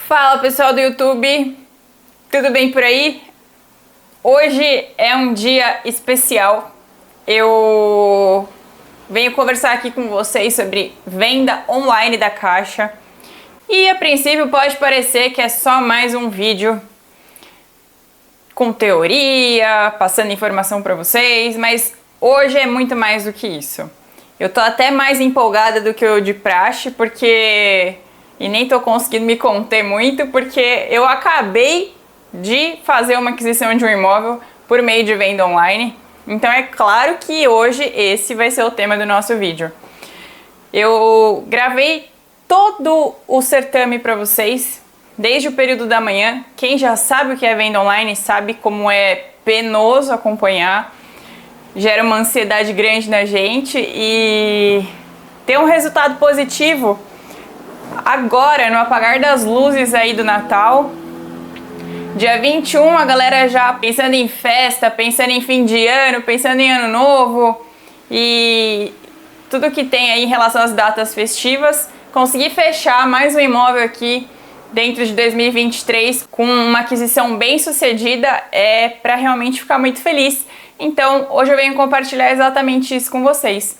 Fala pessoal do YouTube, tudo bem por aí? Hoje é um dia especial. Eu venho conversar aqui com vocês sobre venda online da Caixa. E a princípio pode parecer que é só mais um vídeo com teoria, passando informação para vocês, mas hoje é muito mais do que isso. Eu tô até mais empolgada do que o de praxe, e nem tô conseguindo me conter muito, porque eu acabei de fazer uma aquisição de um imóvel por meio de venda online. Então é claro que hoje esse vai ser o tema do nosso vídeo. Eu gravei todo o certame para vocês, desde o período da manhã. Quem já sabe o que é venda online sabe como é penoso acompanhar, gera uma ansiedade grande na gente e ter um resultado positivo agora, no apagar das luzes aí do Natal. Dia 21, a galera já pensando em festa, pensando em fim de ano, pensando em ano novo e tudo que tem aí em relação às datas festivas. Consegui fechar mais um imóvel aqui dentro de 2023 com uma aquisição bem sucedida, para realmente ficar muito feliz. Então, hoje eu venho compartilhar exatamente isso com vocês.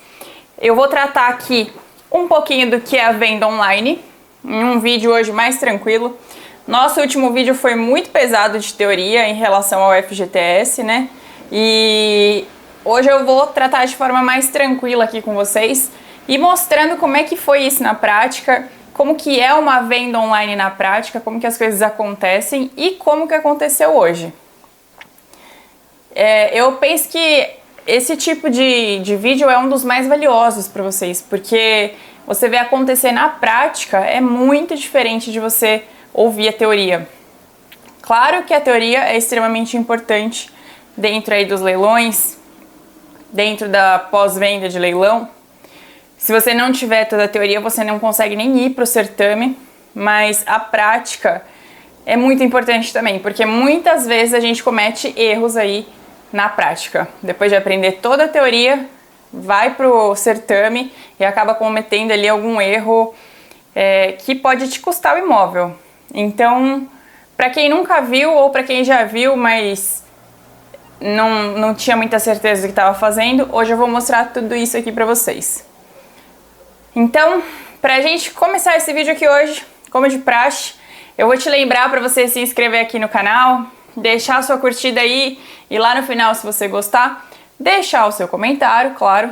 Eu vou tratar aqui um pouquinho do que é a venda online, em um vídeo hoje mais tranquilo. Nosso último vídeo foi muito pesado de teoria em relação ao FGTS, né? E hoje eu vou tratar de forma mais tranquila aqui com vocês e mostrando como é que foi isso na prática, como que é uma venda online na prática, como que as coisas acontecem e como que aconteceu hoje. Eu penso que esse tipo de vídeo é um dos mais valiosos para vocês, porque você vê acontecer na prática é muito diferente de você ouvir a teoria. Claro que a teoria é extremamente importante dentro aí dos leilões, dentro da pós-venda de leilão. Se você não tiver toda a teoria, você não consegue nem ir para o certame, mas a prática é muito importante também, porque muitas vezes a gente comete erros aí na prática. Depois de aprender toda a teoria, vai pro certame e acaba cometendo ali algum erro que pode te custar o imóvel. Então, para quem nunca viu ou para quem já viu, mas não tinha muita certeza do que estava fazendo, hoje eu vou mostrar tudo isso aqui para vocês. Então, pra gente começar esse vídeo aqui hoje, como de praxe, eu vou te lembrar para você se inscrever aqui no canal, deixar a sua curtida aí e lá no final, se você gostar, deixar o seu comentário, claro,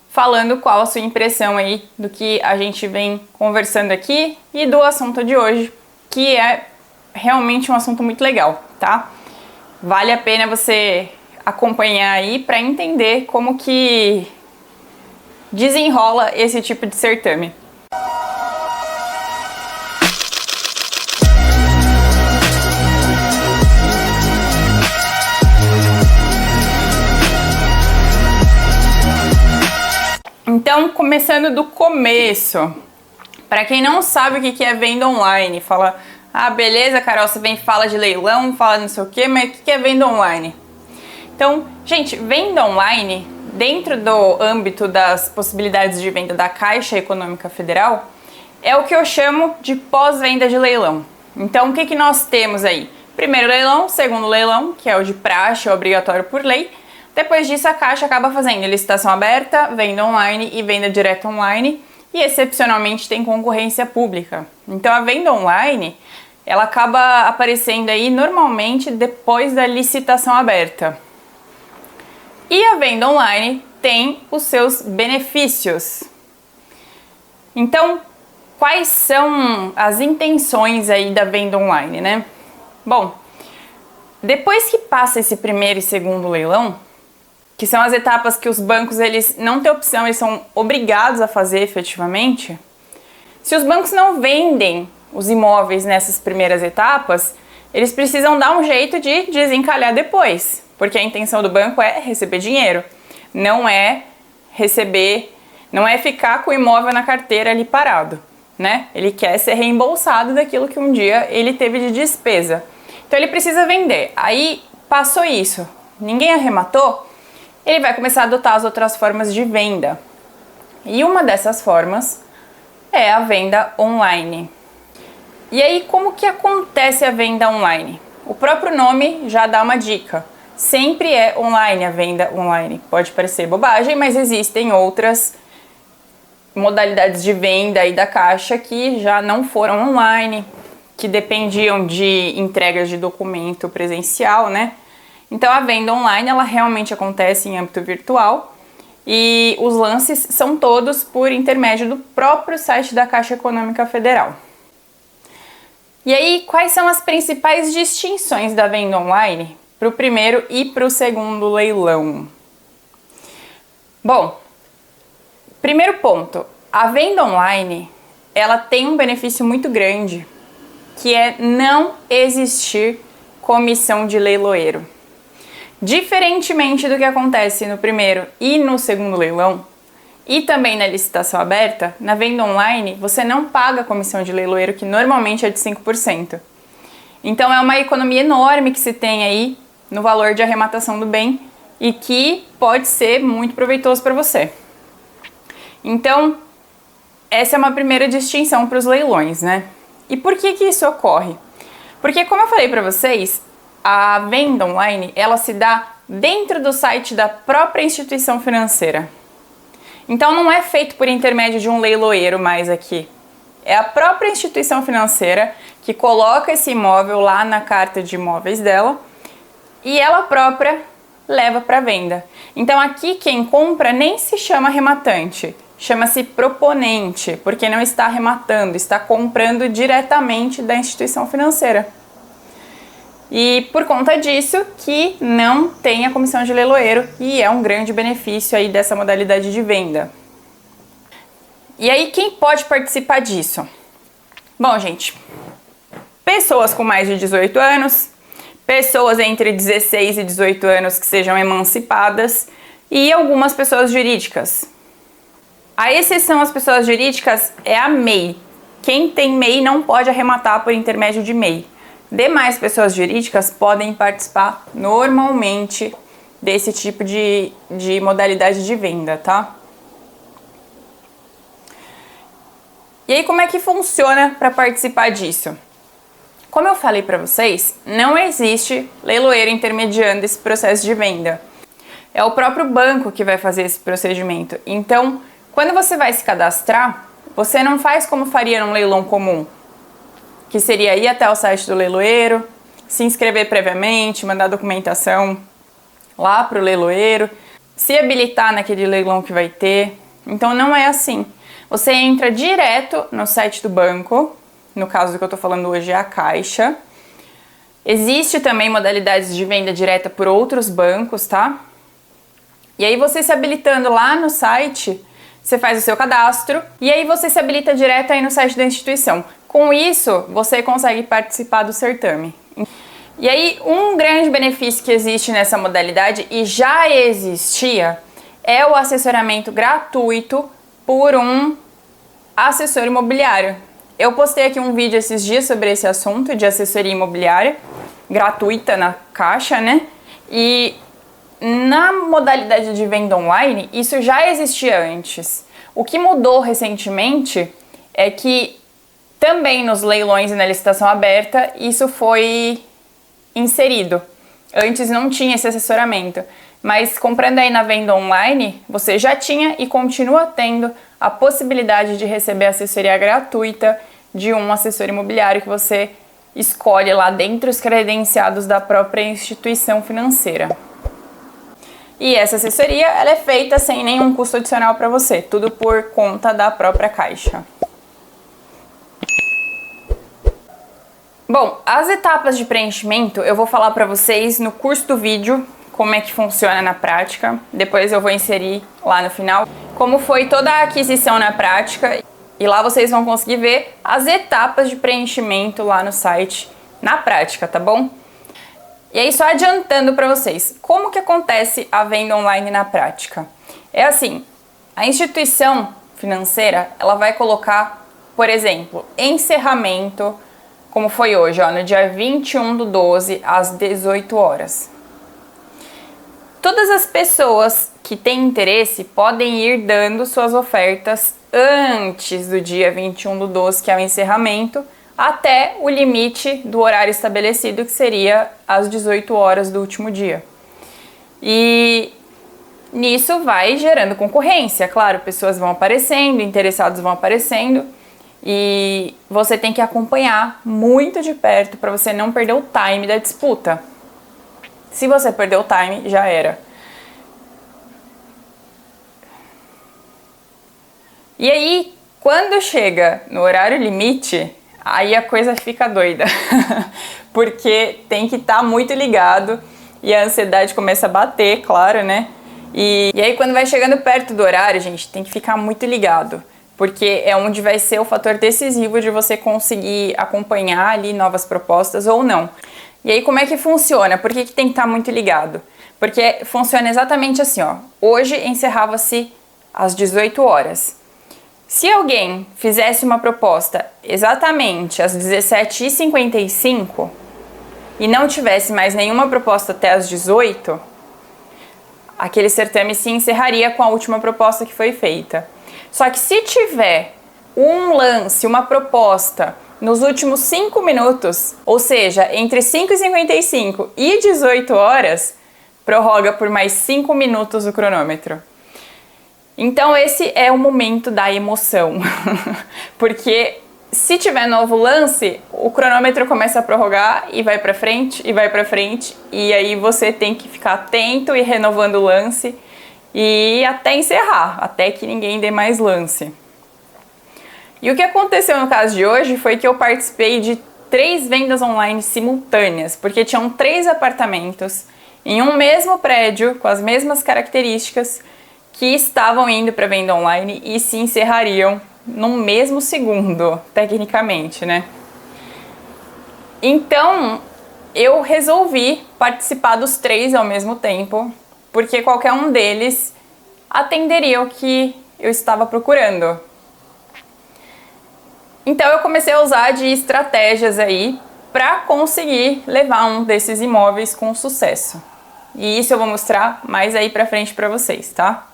falando qual a sua impressão aí do que a gente vem conversando aqui e do assunto de hoje, que é realmente um assunto muito legal, tá? Vale a pena você acompanhar aí para entender como que desenrola esse tipo de certame. Então, começando do começo, para quem não sabe o que é venda online, fala, ah, beleza, Carol, você vem fala de leilão, fala não sei o que, mas o que é venda online? Então, gente, venda online, dentro do âmbito das possibilidades de venda da Caixa Econômica Federal, é o que eu chamo de pós-venda de leilão. Então, o que nós temos aí? Primeiro leilão, segundo leilão, que é o de praxe, é obrigatório por lei. Depois disso, a Caixa acaba fazendo licitação aberta, venda online e venda direta online, e excepcionalmente tem concorrência pública. Então, a venda online, ela acaba aparecendo aí normalmente depois da licitação aberta. E a venda online tem os seus benefícios. Então, quais são as intenções aí da venda online, né? Bom, depois que passa esse primeiro e segundo leilão, que são as etapas que os bancos eles não têm opção, eles são obrigados a fazer efetivamente. Se os bancos não vendem os imóveis nessas primeiras etapas, eles precisam dar um jeito de desencalhar depois, porque a intenção do banco é receber dinheiro, não é ficar com o imóvel na carteira ali parado, né? Ele quer ser reembolsado daquilo que um dia ele teve de despesa. Então ele precisa vender. Aí passou isso, ninguém arrematou, ele vai começar a adotar as outras formas de venda. E uma dessas formas é a venda online. E aí, como que acontece a venda online? O próprio nome já dá uma dica. Sempre é online a venda online. Pode parecer bobagem, mas existem outras modalidades de venda aí da Caixa que já não foram online, que dependiam de entregas de documento presencial, né? Então a venda online, ela realmente acontece em âmbito virtual e os lances são todos por intermédio do próprio site da Caixa Econômica Federal. E aí, quais são as principais distinções da venda online para o primeiro e para o segundo leilão? Bom, primeiro ponto, a venda online, ela tem um benefício muito grande, que é não existir comissão de leiloeiro. Diferentemente do que acontece no primeiro e no segundo leilão, e também na licitação aberta, na venda online você não paga a comissão de leiloeiro, que normalmente é de 5%. Então é uma economia enorme que se tem aí no valor de arrematação do bem e que pode ser muito proveitoso para você. Então, essa é uma primeira distinção para os leilões, né? E por que isso ocorre? Porque, como eu falei para vocês, a venda online, ela se dá dentro do site da própria instituição financeira. Então, não é feito por intermédio de um leiloeiro mais aqui. É a própria instituição financeira que coloca esse imóvel lá na carta de imóveis dela e ela própria leva para venda. Então, aqui quem compra nem se chama arrematante, chama-se proponente, porque não está arrematando, está comprando diretamente da instituição financeira. E por conta disso que não tem a comissão de leiloeiro e é um grande benefício aí dessa modalidade de venda. E aí, quem pode participar disso? Bom, gente, pessoas com mais de 18 anos, pessoas entre 16 e 18 anos que sejam emancipadas e algumas pessoas jurídicas. A exceção às pessoas jurídicas é a MEI. Quem tem MEI não pode arrematar por intermédio de MEI. Demais pessoas jurídicas podem participar normalmente desse tipo de modalidade de venda, tá? E aí, como é que funciona para participar disso? Como eu falei para vocês, não existe leiloeiro intermediando esse processo de venda. É o próprio banco que vai fazer esse procedimento. Então, quando você vai se cadastrar, você não faz como faria num leilão comum, que seria ir até o site do leiloeiro, se inscrever previamente, mandar documentação lá para o leiloeiro, se habilitar naquele leilão que vai ter. Então não é assim. Você entra direto no site do banco, no caso do que eu estou falando hoje é a Caixa. Existe também modalidades de venda direta por outros bancos, tá? E aí você se habilitando lá no site, você faz o seu cadastro e aí você se habilita direto aí no site da instituição. Com isso, você consegue participar do certame. E aí, um grande benefício que existe nessa modalidade, e já existia, é o assessoramento gratuito por um assessor imobiliário. Eu postei aqui um vídeo esses dias sobre esse assunto de assessoria imobiliária, gratuita na Caixa, né? E na modalidade de venda online, isso já existia antes. O que mudou recentemente é que também nos leilões e na licitação aberta, isso foi inserido. Antes não tinha esse assessoramento, mas comprando aí na venda online, você já tinha e continua tendo a possibilidade de receber assessoria gratuita de um assessor imobiliário que você escolhe lá dentro os credenciados da própria instituição financeira. E essa assessoria, ela é feita sem nenhum custo adicional para você, tudo por conta da própria Caixa. Bom, as etapas de preenchimento eu vou falar para vocês no curso do vídeo, como é que funciona na prática. Depois eu vou inserir lá no final como foi toda a aquisição na prática. E lá vocês vão conseguir ver as etapas de preenchimento lá no site na prática, tá bom? E aí, só adiantando para vocês, como que acontece a venda online na prática? É assim, a instituição financeira, ela vai colocar, por exemplo, encerramento, como foi hoje, ó, no dia 21/12, às 18 horas. Todas as pessoas que têm interesse podem ir dando suas ofertas antes do dia 21/12, que é o encerramento, até o limite do horário estabelecido, que seria às 18 horas do último dia. E nisso vai gerando concorrência, claro, pessoas vão aparecendo, interessados vão aparecendo, e você tem que acompanhar muito de perto para você não perder o time da disputa. Se você perder o time, já era. E aí, quando chega no horário limite, aí a coisa fica doida, porque tem que estar muito ligado e a ansiedade começa a bater, claro, né? E aí quando vai chegando perto do horário, gente, tem que ficar muito ligado, porque é onde vai ser o fator decisivo de você conseguir acompanhar ali novas propostas ou não. E aí como é que funciona? Por que tem que estar muito ligado? Porque funciona exatamente assim, ó. Hoje encerrava-se às 18 horas. Se alguém fizesse uma proposta exatamente às 17h55 e não tivesse mais nenhuma proposta até às 18, aquele certame se encerraria com a última proposta que foi feita. Só que se tiver um lance, uma proposta nos últimos 5 minutos, ou seja, entre 5h55 e 18 horas, prorroga por mais 5 minutos o cronômetro. Então esse é o momento da emoção, porque se tiver novo lance, o cronômetro começa a prorrogar e vai pra frente, e vai pra frente, e aí você tem que ficar atento e renovando o lance, e até encerrar, até que ninguém dê mais lance. E o que aconteceu no caso de hoje foi que eu participei de 3 vendas online simultâneas, porque tinham 3 apartamentos em um mesmo prédio, com as mesmas características, que estavam indo para venda online e se encerrariam no mesmo segundo, tecnicamente, né? Então, eu resolvi participar dos 3 ao mesmo tempo, porque qualquer um deles atenderia o que eu estava procurando. Então, eu comecei a usar de estratégias aí para conseguir levar um desses imóveis com sucesso. E isso eu vou mostrar mais aí para frente para vocês, tá?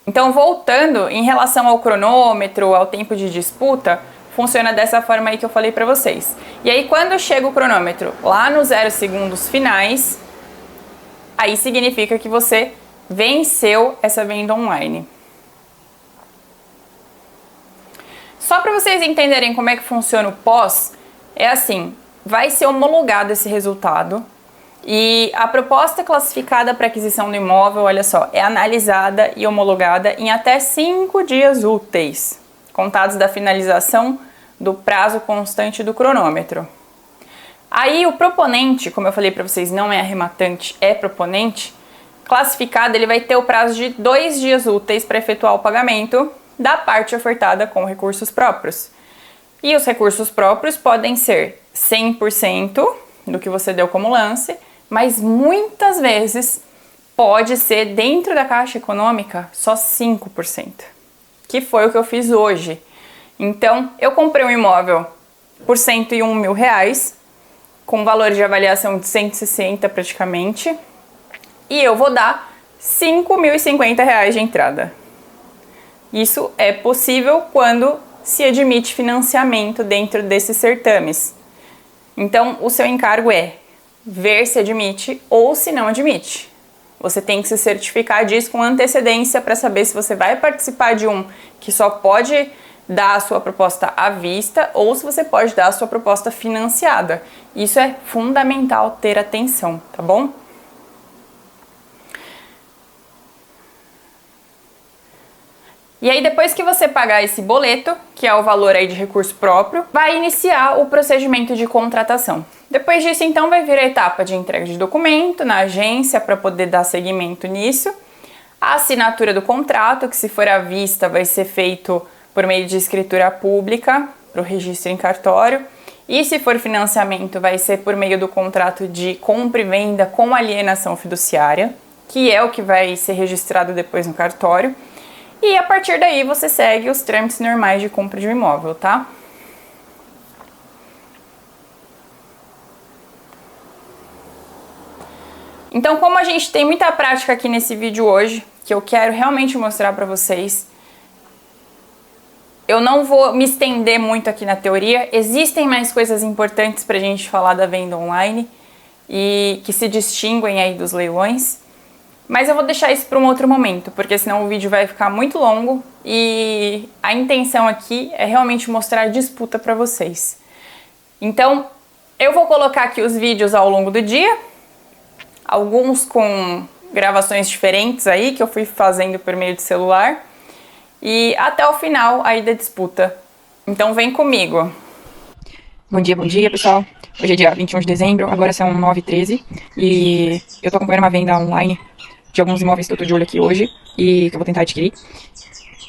Então, voltando, em relação ao cronômetro, ao tempo de disputa, funciona dessa forma aí que eu falei pra vocês. E aí, quando chega o cronômetro lá nos 0 segundos finais, aí significa que você venceu essa venda online. Só para vocês entenderem como é que funciona o pós, é assim, vai ser homologado esse resultado. E a proposta classificada para aquisição do imóvel, olha só, é analisada e homologada em até 5 dias úteis, contados da finalização do prazo constante do cronômetro. Aí o proponente, como eu falei para vocês, não é arrematante, é proponente, classificado, ele vai ter o prazo de 2 dias úteis para efetuar o pagamento da parte ofertada com recursos próprios. E os recursos próprios podem ser 100% do que você deu como lance, mas muitas vezes pode ser dentro da Caixa Econômica só 5%, que foi o que eu fiz hoje. Então, eu comprei um imóvel por R$101 mil, com valor de avaliação de 160 praticamente, e eu vou dar R$5.050 de entrada. Isso é possível quando se admite financiamento dentro desses certames. Então, o seu encargo é ver se admite ou se não admite. Você tem que se certificar disso com antecedência para saber se você vai participar de um que só pode dar a sua proposta à vista ou se você pode dar a sua proposta financiada. Isso é fundamental ter atenção, tá bom? E aí, depois que você pagar esse boleto, que é o valor aí de recurso próprio, vai iniciar o procedimento de contratação. Depois disso, então, vai vir a etapa de entrega de documento na agência para poder dar seguimento nisso. A assinatura do contrato, que se for à vista, vai ser feito por meio de escritura pública para o registro em cartório. E se for financiamento, vai ser por meio do contrato de compra e venda com alienação fiduciária, que é o que vai ser registrado depois no cartório. E a partir daí você segue os trâmites normais de compra de um imóvel, tá? Então, como a gente tem muita prática aqui nesse vídeo hoje, que eu quero realmente mostrar pra vocês, Eu não vou me estender muito aqui na teoria. Existem mais coisas importantes pra gente falar da venda online e que se distinguem aí dos leilões. Mas eu vou deixar isso para um outro momento, porque senão o vídeo vai ficar muito longo e a intenção aqui é realmente mostrar a disputa para vocês. Então, eu vou colocar aqui os vídeos ao longo do dia, alguns com gravações diferentes aí, que eu fui fazendo por meio de celular, e até o final aí da disputa. Então vem comigo. Bom dia, pessoal. Hoje é dia 21 de dezembro, agora são 9h13 e eu tô acompanhando uma venda online de alguns imóveis que eu tô de olho aqui hoje e que eu vou tentar adquirir.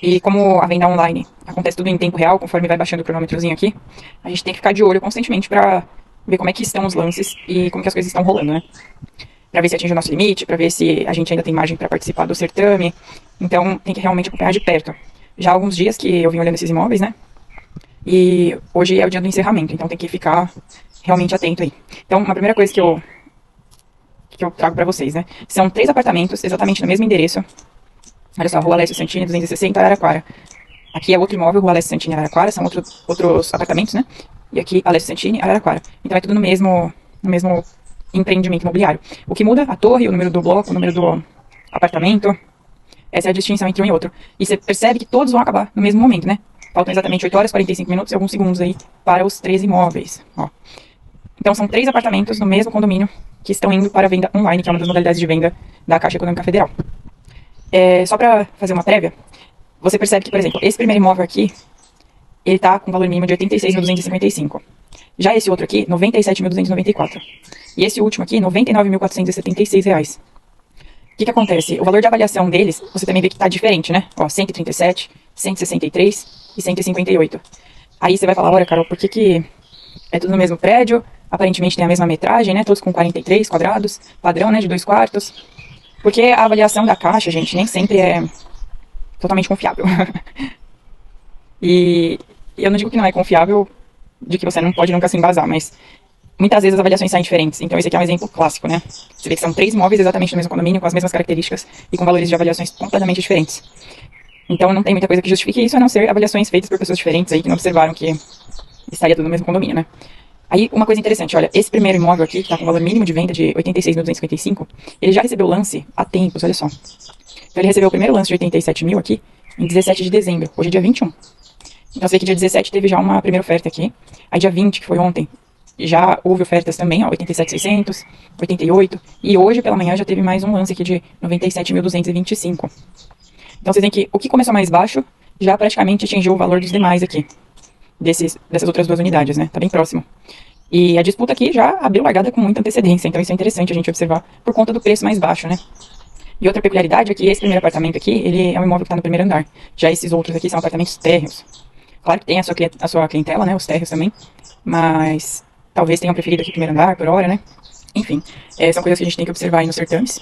E como a venda online acontece tudo em tempo real, conforme vai baixando o cronômetrozinho aqui, a gente tem que ficar de olho constantemente pra ver como é que estão os lances e como que as coisas estão rolando, né? Pra ver se atinge o nosso limite, pra ver se a gente ainda tem margem pra participar do certame. Então tem que realmente acompanhar de perto. Já há alguns dias que eu vim olhando esses imóveis, né? E hoje é o dia do encerramento, então tem que ficar realmente atento aí. Então, uma primeira coisa que eu trago pra vocês, né? São 3 apartamentos, exatamente no mesmo endereço. Olha só, Rua Alessio Santini, 260, Araraquara. Aqui é outro imóvel, Rua Alessio Santini, Araraquara, são outros apartamentos, né? E aqui, Alessio Santini, Araraquara. Então é tudo no mesmo empreendimento imobiliário. O que muda, a torre, o número do bloco, o número do apartamento. Essa é a distinção entre um e outro. E você percebe que todos vão acabar no mesmo momento, né? Faltam exatamente 8 horas, 45 minutos e alguns segundos aí para os 3 imóveis. Ó. Então são 3 apartamentos no mesmo condomínio que estão indo para a venda online, que é uma das modalidades de venda da Caixa Econômica Federal. Só para fazer uma prévia, você percebe que, por exemplo, esse primeiro imóvel aqui, ele está com valor mínimo de R$ 86.255. Já esse outro aqui, R$ 97.294. E esse último aqui, R$ 99.476. O que acontece? O valor de avaliação deles, você também vê que está diferente, né? Ó, 137, 163 e 158. Aí você vai falar, olha, Carol, por que é tudo no mesmo prédio? Aparentemente tem a mesma metragem, né? Todos com 43 quadrados, padrão, né? De 2 quartos. Porque a avaliação da Caixa, gente, nem sempre é totalmente confiável. E eu não digo que não é confiável, de que você não pode nunca se embasar, mas muitas vezes as avaliações saem diferentes. Então esse aqui é um exemplo clássico, né? Você vê que são 3 imóveis exatamente no mesmo condomínio, com as mesmas características e com valores de avaliações completamente diferentes. Então não tem muita coisa que justifique isso, a não ser avaliações feitas por pessoas diferentes aí que não observaram que estaria tudo no mesmo condomínio, né? Aí uma coisa interessante, olha, esse primeiro imóvel aqui, que tá com valor mínimo de venda de 86.255, ele já recebeu lance há tempos, olha só. Então ele recebeu o primeiro lance de 87 mil aqui em 17 de dezembro, hoje é dia 21. Então você vê que dia 17 teve já uma primeira oferta aqui, aí dia 20, que foi ontem, já houve ofertas também, ó, 87.600, 88, e hoje pela manhã já teve mais um lance aqui de 97.225. Então vocês veem que o que começou mais baixo já praticamente atingiu o valor dos demais aqui, dessas outras 2 unidades, né? Tá bem próximo. E a disputa aqui já abriu largada com muita antecedência, então isso é interessante a gente observar por conta do preço mais baixo, né? E outra peculiaridade é que esse primeiro apartamento aqui, ele é um imóvel que está no primeiro andar. Já esses outros aqui são apartamentos térreos. Claro que tem a sua clientela, né? Os térreos também. Mas talvez tenham preferido aqui o primeiro andar por hora, né? Enfim, são coisas que a gente tem que observar aí nos certames.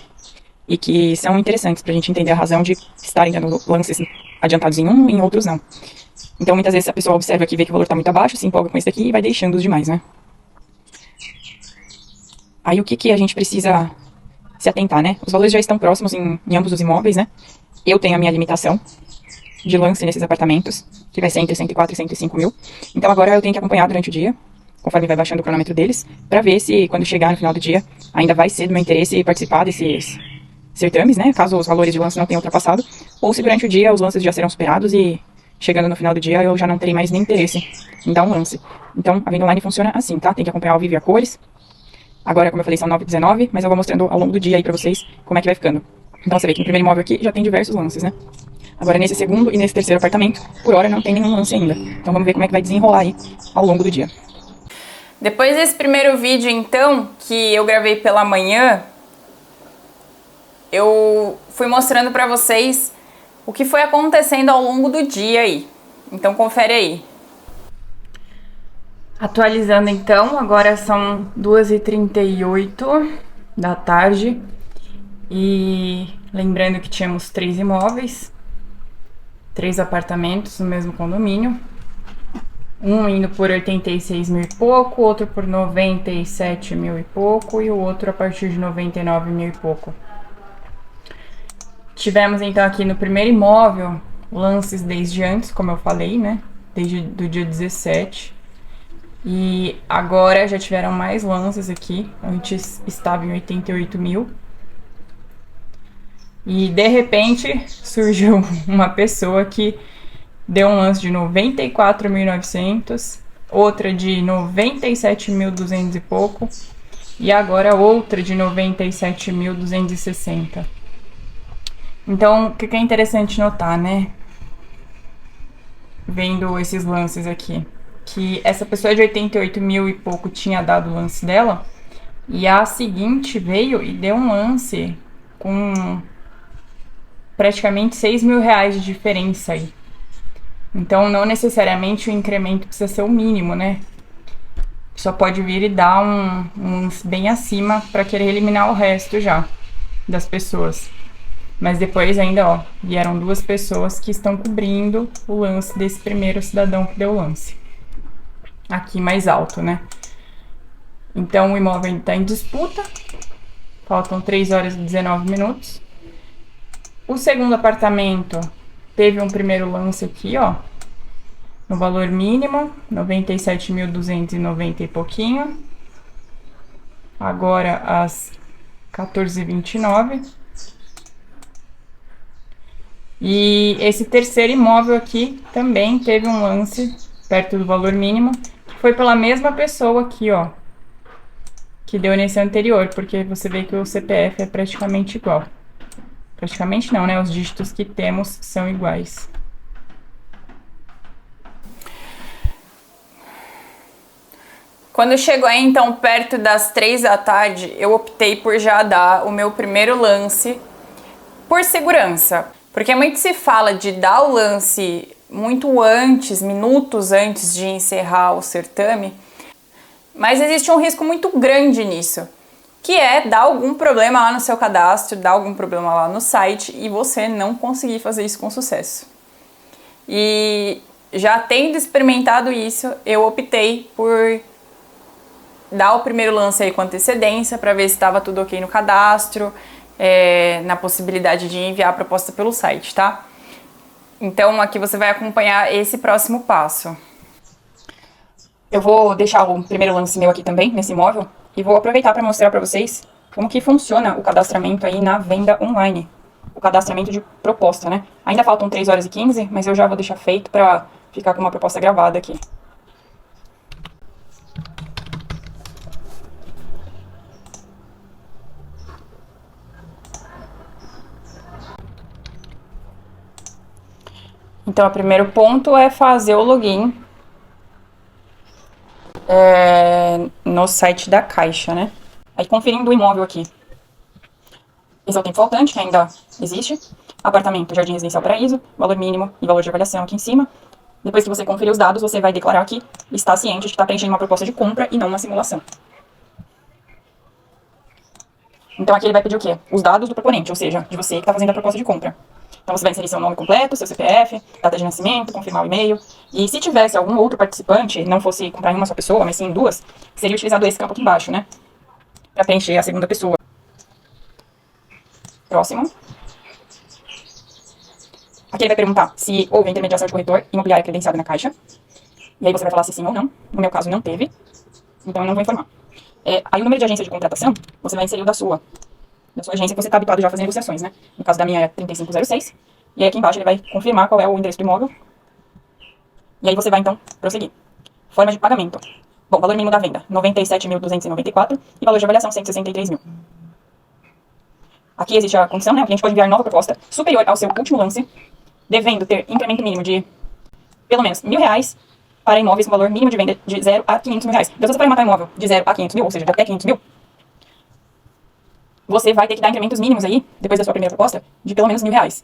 E que são interessantes pra gente entender a razão de estarem dando lances adiantados em um e em outros não. Então muitas vezes a pessoa observa aqui, vê que o valor está muito abaixo, se empolga com esse daqui e vai deixando os demais, né? Aí o que a gente precisa se atentar, né? Os valores já estão próximos em ambos os imóveis, né? Eu tenho a minha limitação de lance nesses apartamentos, que vai ser entre 104 e 105 mil. Então agora eu tenho que acompanhar durante o dia, conforme vai baixando o cronômetro deles, para ver se quando chegar no final do dia ainda vai ser do meu interesse participar desses certames, né? Caso os valores de lance não tenham ultrapassado, ou se durante o dia os lances já serão superados e chegando no final do dia eu já não terei mais nem interesse em dar um lance. Então a venda online funciona assim, tá? Tem que acompanhar ao vivo e a cores. Agora, como eu falei, são 9h19, mas eu vou mostrando ao longo do dia aí pra vocês como é que vai ficando. Então você vê que no primeiro imóvel aqui já tem diversos lances, né? Agora nesse segundo e nesse terceiro apartamento, por hora não tem nenhum lance ainda. Então vamos ver como é que vai desenrolar aí ao longo do dia. Depois desse primeiro vídeo, então, que eu gravei pela manhã, eu fui mostrando pra vocês o que foi acontecendo ao longo do dia aí. Então confere aí. Atualizando então, agora são 2h38 da tarde. E lembrando que tínhamos 3 imóveis, 3 apartamentos no mesmo condomínio. Um indo por 86 mil e pouco, outro por 97 mil e pouco e o outro a partir de 99 mil e pouco. Tivemos então aqui no primeiro imóvel lances desde antes, como eu falei, né? Desde do dia 17. E agora já tiveram mais lances aqui. Antes estava em 88 mil. E de repente surgiu uma pessoa que deu um lance de 94.900, outra de 97.200 e pouco, e agora outra de 97.260. Então, o que é interessante notar, né? Vendo esses lances aqui, que essa pessoa de 88 mil e pouco tinha dado o lance dela, e a seguinte veio e deu um lance com praticamente 6 mil reais de diferença aí. Então, não necessariamente o incremento precisa ser o mínimo, né? Só pode vir e dar um bem acima para querer eliminar o resto já das pessoas. Mas depois ainda, ó, vieram duas pessoas que estão cobrindo o lance desse primeiro cidadão que deu o lance. Aqui mais alto, né? Então, o imóvel ainda está em disputa. Faltam 3 horas e 19 minutos. O segundo apartamento teve um primeiro lance aqui, ó. No valor mínimo, 97.290 e pouquinho. Agora, às 14h29. E esse terceiro imóvel aqui também teve um lance perto do valor mínimo, que foi pela mesma pessoa aqui, ó, que deu nesse anterior, porque você vê que o CPF é praticamente igual. Praticamente não, né? Os dígitos que temos são iguais. Quando chegou aí, então, perto das 3 da tarde, eu optei por já dar o meu primeiro lance por segurança. Porque muito se fala de dar o lance muito antes, minutos antes de encerrar o certame, mas existe um risco muito grande nisso, que é dar algum problema lá no seu cadastro, dar algum problema lá no site e você não conseguir fazer isso com sucesso. E já tendo experimentado isso, eu optei por dar o primeiro lance aí com antecedência para ver se estava tudo ok no cadastro, na possibilidade de enviar a proposta pelo site, tá? Então aqui você vai acompanhar esse próximo passo. Eu vou deixar o primeiro lance meu aqui também, nesse imóvel, e vou aproveitar para mostrar para vocês como que funciona o cadastramento aí na venda online. O cadastramento de proposta, né? Ainda faltam 3 horas e 15, mas eu já vou deixar feito para ficar com uma proposta gravada aqui. Então, o primeiro ponto é fazer o login no site da Caixa, né? Aí, conferindo o imóvel aqui. Esse é o tempo faltante, que ainda existe. Apartamento, Jardim Residencial Paraíso, valor mínimo e valor de avaliação aqui em cima. Depois que você conferir os dados, você vai declarar que está ciente de que está preenchendo uma proposta de compra e não uma simulação. Então, aqui ele vai pedir o quê? Os dados do proponente, ou seja, de você que está fazendo a proposta de compra. Então, você vai inserir seu nome completo, seu CPF, data de nascimento, confirmar o e-mail. E se tivesse algum outro participante, não fosse comprar em uma só pessoa, mas sim em duas, seria utilizado esse campo aqui embaixo, né? Para preencher a segunda pessoa. Próximo. Aqui ele vai perguntar se houve a intermediação de corretor imobiliário credenciado na Caixa. E aí você vai falar se sim ou não. No meu caso, não teve. Então, eu não vou informar. Aí o número de agência de contratação, você vai inserir o da sua agência que você está habituado já a fazer negociações, né? No caso da minha é 3506. E aí aqui embaixo ele vai confirmar qual é o endereço do imóvel. E aí você vai, então, prosseguir. Forma de pagamento. Bom, valor mínimo da venda, 97.294. E valor de avaliação, 163 mil. Aqui existe a condição, né? O cliente pode enviar nova proposta superior ao seu último lance, devendo ter incremento mínimo de pelo menos R$1.000 para imóveis com valor mínimo de venda de 0 a 500 mil reais. Então, se você for matar imóvel de 0 a 500 mil, ou seja, de até 500 mil, você vai ter que dar incrementos mínimos aí, depois da sua primeira proposta, de pelo menos R$1.000.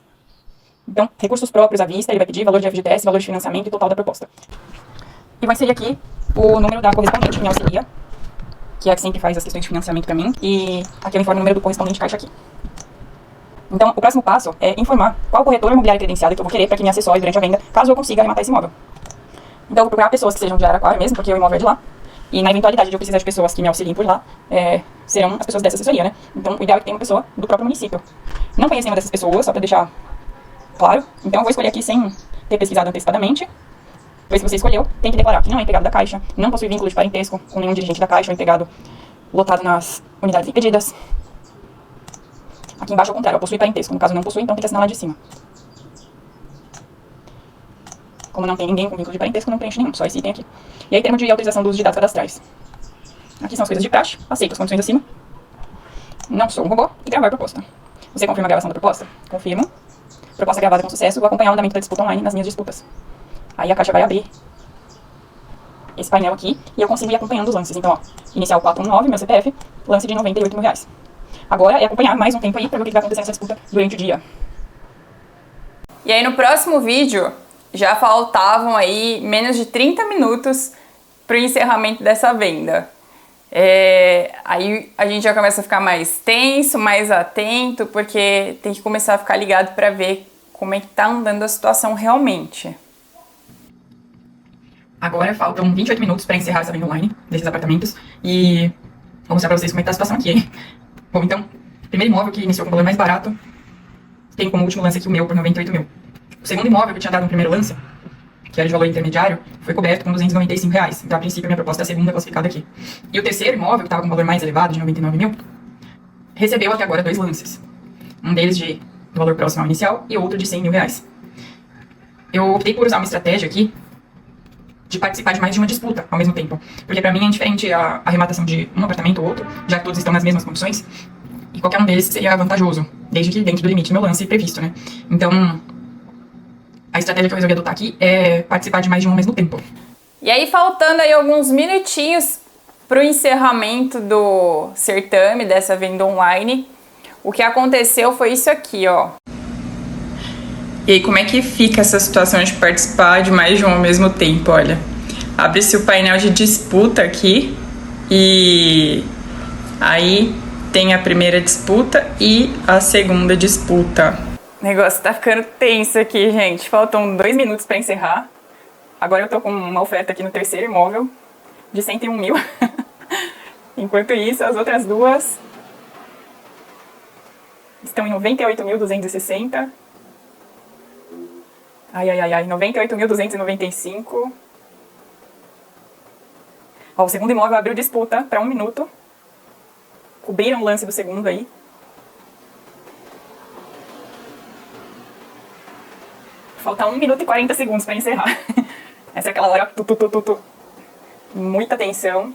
Então, recursos próprios à vista, ele vai pedir valor de FGTS, valor de financiamento e total da proposta. E vai inserir aqui o número da correspondente que me auxilia, que é a que sempre faz as questões de financiamento para mim, e aqui eu informo o número do correspondente Caixa aqui. Então, o próximo passo é informar qual corretor imobiliário credenciado que eu vou querer para que me assessore durante a venda, caso eu consiga arrematar esse imóvel. Então, eu vou procurar pessoas que sejam de Araraquara mesmo, porque o imóvel é de lá. E na eventualidade de eu precisar de pessoas que me auxiliem por lá, serão as pessoas dessa assessoria, né? Então, o ideal é que tenha uma pessoa do próprio município. Não conheço nenhuma dessas pessoas, só para deixar claro. Então eu vou escolher aqui sem ter pesquisado antecipadamente. Depois que você escolheu, tem que declarar que não é empregado da Caixa, não possui vínculo de parentesco com nenhum dirigente da Caixa ou empregado lotado nas unidades impedidas. Aqui embaixo é o contrário, possui parentesco. No caso não possui, então tem que assinar lá de cima. Como não tem ninguém com vínculo de parentesco, não preenche nenhum, só esse item aqui. E aí termo de autorização do uso de dados cadastrais. Aqui são as coisas de praxe, aceito as condições acima. Não sou um robô e gravar a proposta. Você confirma a gravação da proposta? Confirmo. Proposta gravada com sucesso, vou acompanhar o andamento da disputa online nas minhas disputas. Aí a Caixa vai abrir esse painel aqui e eu consigo ir acompanhando os lances. Então, ó, inicial 419, meu CPF, lance de R$98.000. Agora é acompanhar mais um tempo aí pra ver o que vai acontecer nessa disputa durante o dia. E aí no próximo vídeo, já faltavam aí menos de 30 minutos pro encerramento dessa venda. Aí a gente já começa a ficar mais tenso, mais atento, porque tem que começar a ficar ligado pra ver como é que tá andando a situação realmente. Agora faltam 28 minutos para encerrar essa venda online desses apartamentos e vou mostrar para vocês como é que tá a situação aqui, hein? Bom, então, primeiro imóvel que iniciou com o valor mais barato, tem como último lance aqui o meu por 98 mil. O segundo imóvel que tinha dado no primeiro lance, que era de valor intermediário, foi coberto com R$295. Então, a princípio, a minha proposta é a segunda classificada aqui. E o terceiro imóvel, que estava com um valor mais elevado, de 99 mil, recebeu até agora 2 lances. Um deles de valor próximo ao inicial e outro de R$100.000. Eu optei por usar uma estratégia aqui de participar de mais de uma disputa ao mesmo tempo. Porque pra mim é indiferente a arrematação de um apartamento ou outro, já que todos estão nas mesmas condições, e qualquer um deles seria vantajoso, desde que dentro do limite do meu lance previsto, né? Então, a estratégia que eu resolvi adotar aqui é participar de mais de um ao mesmo tempo. E aí, faltando aí alguns minutinhos pro encerramento do certame, dessa venda online, o que aconteceu foi isso aqui, ó. E aí, como é que fica essa situação de participar de mais de um ao mesmo tempo? Olha, abre-se o painel de disputa aqui e aí tem a primeira disputa e a segunda disputa. O negócio tá ficando tenso aqui, gente. Faltam 2 minutos para encerrar. Agora eu tô com uma oferta aqui no terceiro imóvel de 101 mil. Enquanto isso, as outras duas estão em 98.260. Ai, 98.295. Ó, o segundo imóvel abriu disputa para 1 minuto. Cobriram o lance do segundo aí. Falta 1 minuto e 40 segundos para encerrar. Essa é aquela hora... Muita tensão.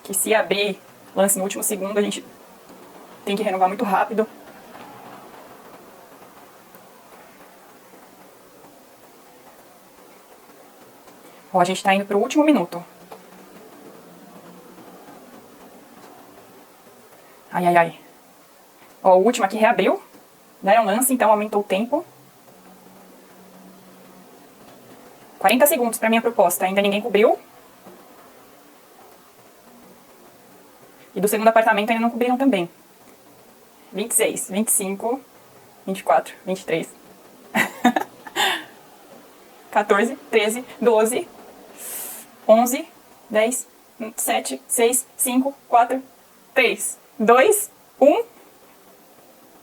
Que se abrir lance no último segundo, a gente tem que renovar muito rápido. Ó, a gente tá indo pro último minuto. Ai. Ó, o último aqui reabriu. Deram lance, então aumentou o tempo. 40 segundos pra minha proposta. Ainda ninguém cobriu. E do segundo apartamento ainda não cobriram também. 26, 25, 24, 23. 14, 13, 12, 11, 10, 7, 6, 5, 4, 3, 2, 1.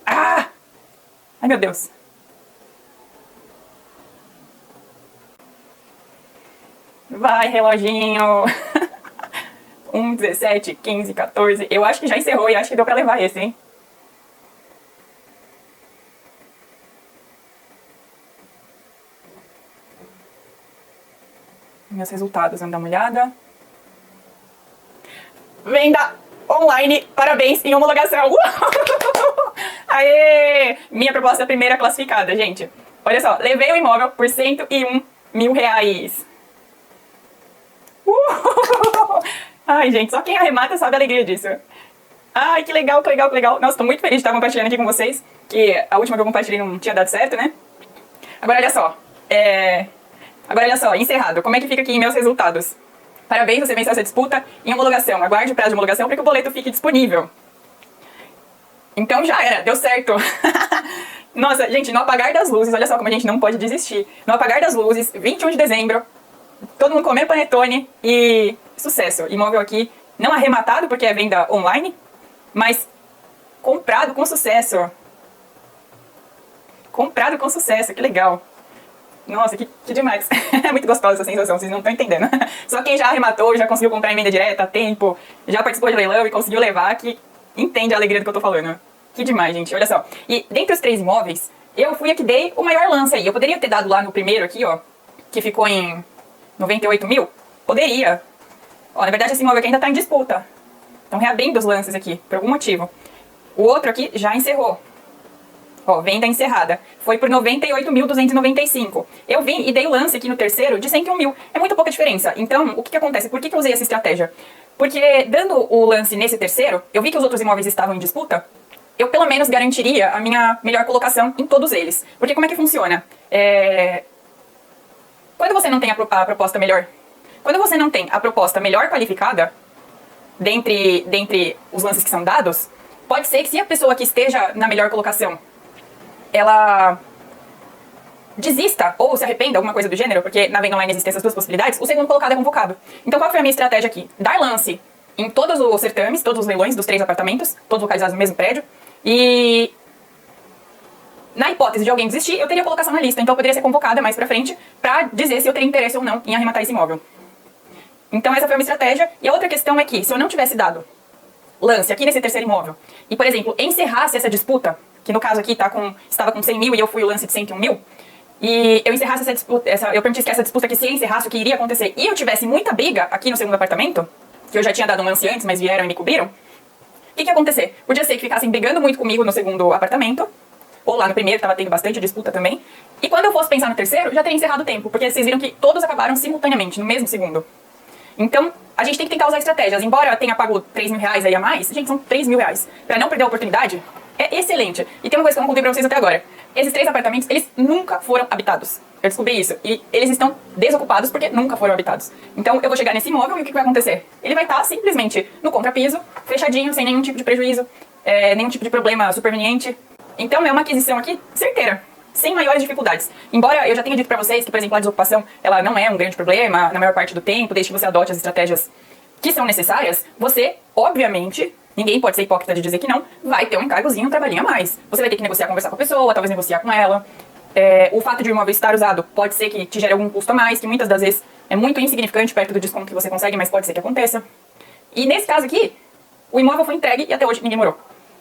Ah! Ai, meu Deus. Vai, reloginho. 1, 17, 15, 14. Eu acho que já encerrou e acho que deu pra levar esse, hein? Meus resultados, vamos dar uma olhada. Venda online, parabéns, em homologação. Aê! Minha proposta primeira classificada, gente. Olha só, levei o imóvel por R$101 mil. Ai, gente, só quem arremata sabe a alegria disso. Ai, que legal, que legal, que legal. Nossa, tô muito feliz de estar compartilhando aqui com vocês, que a última que eu compartilhei não tinha dado certo, né? Agora, olha só. Encerrado. Como é que fica aqui em meus resultados? Parabéns, você venceu essa disputa em homologação. Aguarde o prazo de homologação para que o boleto fique disponível. Então já era, deu certo. Nossa, gente, no apagar das luzes, olha só como a gente não pode desistir. No apagar das luzes, 21 de dezembro, todo mundo comendo panetone e sucesso. Imóvel aqui não arrematado porque é venda online, mas comprado com sucesso. comprado com sucesso, que legal. Nossa, que demais. É muito gostosa essa sensação, vocês não estão entendendo. Só quem já arrematou, já conseguiu comprar em venda direta a tempo, já participou de leilão e conseguiu levar, que entende a alegria do que eu tô falando. Que demais, gente, olha só. E dentre os 3 imóveis, eu fui a que dei o maior lance aí. Eu poderia ter dado lá no primeiro aqui, ó, que ficou em 98 mil. Poderia. Ó, na verdade esse imóvel aqui ainda tá em disputa. Estão reabrindo os lances aqui, por algum motivo. O outro aqui já encerrou. Ó, venda encerrada. Foi por 98.295. Eu vim e dei o lance aqui no terceiro de 101 mil. É muito pouca diferença. Então, o que acontece? Por que eu usei essa estratégia? Porque dando o lance nesse terceiro, eu vi que os outros imóveis estavam em disputa, eu pelo menos garantiria a minha melhor colocação em todos eles. Porque como é que funciona? Quando você não tem a proposta melhor... Quando você não tem a proposta melhor qualificada, dentre os lances que são dados, pode ser que se a pessoa que esteja na melhor colocação ela desista ou se arrependa, alguma coisa do gênero, porque na venda online existem essas 2 possibilidades, o segundo colocado é convocado. Então qual foi a minha estratégia aqui? Dar lance em todos os certames, todos os leilões dos 3 apartamentos, todos localizados no mesmo prédio, e na hipótese de alguém desistir, eu teria colocação na lista, então eu poderia ser convocada mais pra frente pra dizer se eu teria interesse ou não em arrematar esse imóvel. Então essa foi uma estratégia, e a outra questão é que se eu não tivesse dado lance aqui nesse terceiro imóvel, e por exemplo, encerrasse essa disputa, que no caso aqui estava com 100 mil e eu fui o lance de 101 mil, e eu encerrasse essa disputa, eu permitisse que essa disputa aqui se encerrasse, o que iria acontecer, e eu tivesse muita briga aqui no segundo apartamento, que eu já tinha dado um lance antes, mas vieram e me cobriram, o que ia acontecer? Podia ser que ficassem brigando muito comigo no segundo apartamento, ou lá no primeiro, estava tendo bastante disputa também, e quando eu fosse pensar no terceiro, já teria encerrado o tempo, porque vocês viram que todos acabaram simultaneamente, no mesmo segundo. Então, a gente tem que tentar usar estratégias. Embora eu tenha pago 3 mil reais aí a mais, gente, são 3 mil reais. Pra não perder a oportunidade, é excelente. E tem uma coisa que eu não contei pra vocês até agora. Esses 3 apartamentos, eles nunca foram habitados. Eu descobri isso. E eles estão desocupados porque nunca foram habitados. Então, eu vou chegar nesse imóvel e o que vai acontecer? Ele vai estar simplesmente no contrapiso, fechadinho, sem nenhum tipo de prejuízo, nenhum tipo de problema superveniente. Então, é uma aquisição aqui certeira, sem maiores dificuldades. Embora eu já tenha dito pra vocês que, por exemplo, a desocupação, ela não é um grande problema na maior parte do tempo, desde que você adote as estratégias que são necessárias, você, obviamente, ninguém pode ser hipócrita de dizer que não, vai ter um encargozinho, um trabalhinho a mais. Você vai ter que negociar, conversar com a pessoa, talvez negociar com ela. O fato de o imóvel estar usado pode ser que te gere algum custo a mais, que muitas das vezes é muito insignificante perto do desconto que você consegue, mas pode ser que aconteça. E nesse caso aqui, o imóvel foi entregue e até hoje ninguém morou.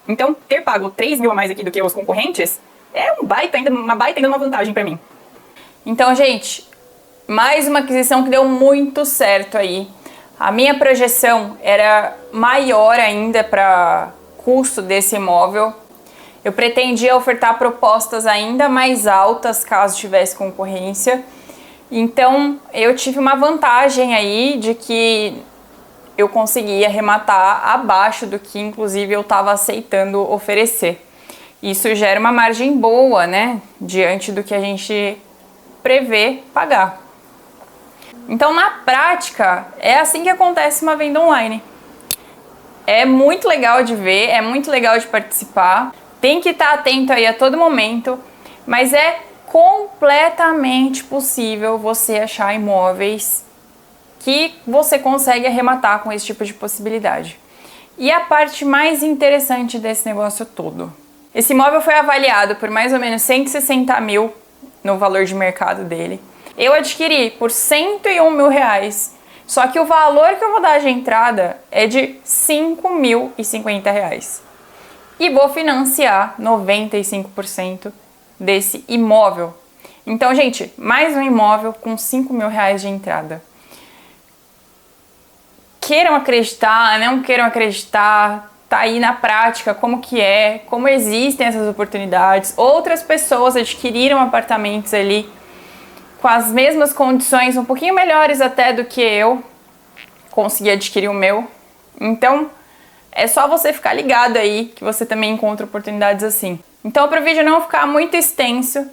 Então, ter pago 3 mil a mais aqui do que os concorrentes é uma baita ainda uma vantagem pra mim. Então, gente, mais uma aquisição que deu muito certo aí. A minha projeção era maior ainda para custo desse imóvel. Eu pretendia ofertar propostas ainda mais altas caso tivesse concorrência. Então, eu tive uma vantagem aí de que eu conseguia arrematar abaixo do que, inclusive, eu estava aceitando oferecer. Isso gera uma margem boa, né, diante do que a gente prevê pagar. Então, na prática, é assim que acontece uma venda online. É muito legal de ver, é muito legal de participar. Tem que estar atento aí a todo momento, mas é completamente possível você achar imóveis que você consegue arrematar com esse tipo de possibilidade. E a parte mais interessante desse negócio todo: esse imóvel foi avaliado por mais ou menos 160 mil no valor de mercado dele. Eu adquiri por 101 mil reais, só que o valor que eu vou dar de entrada é de 5.050 reais. E vou financiar 95% desse imóvel. Então, gente, mais um imóvel com 5 mil reais de entrada. Queiram acreditar, não queiram acreditar, tá aí na prática como que é, como existem essas oportunidades. Outras pessoas adquiriram apartamentos ali com as mesmas condições, um pouquinho melhores até do que eu consegui adquirir o meu. Então, é só você ficar ligado aí que você também encontra oportunidades assim. Então, para o vídeo não ficar muito extenso,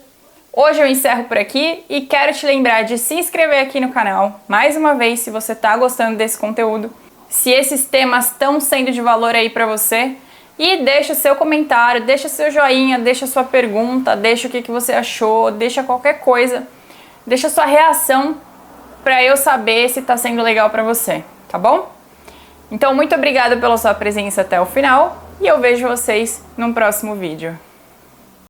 hoje eu encerro por aqui e quero te lembrar de se inscrever aqui no canal, mais uma vez, se você está gostando desse conteúdo, se esses temas estão sendo de valor aí para você, e deixa seu comentário, deixa seu joinha, deixa sua pergunta, deixa o que você achou, deixa qualquer coisa, deixa sua reação para eu saber se está sendo legal para você, tá bom? Então, muito obrigada pela sua presença até o final e eu vejo vocês no próximo vídeo.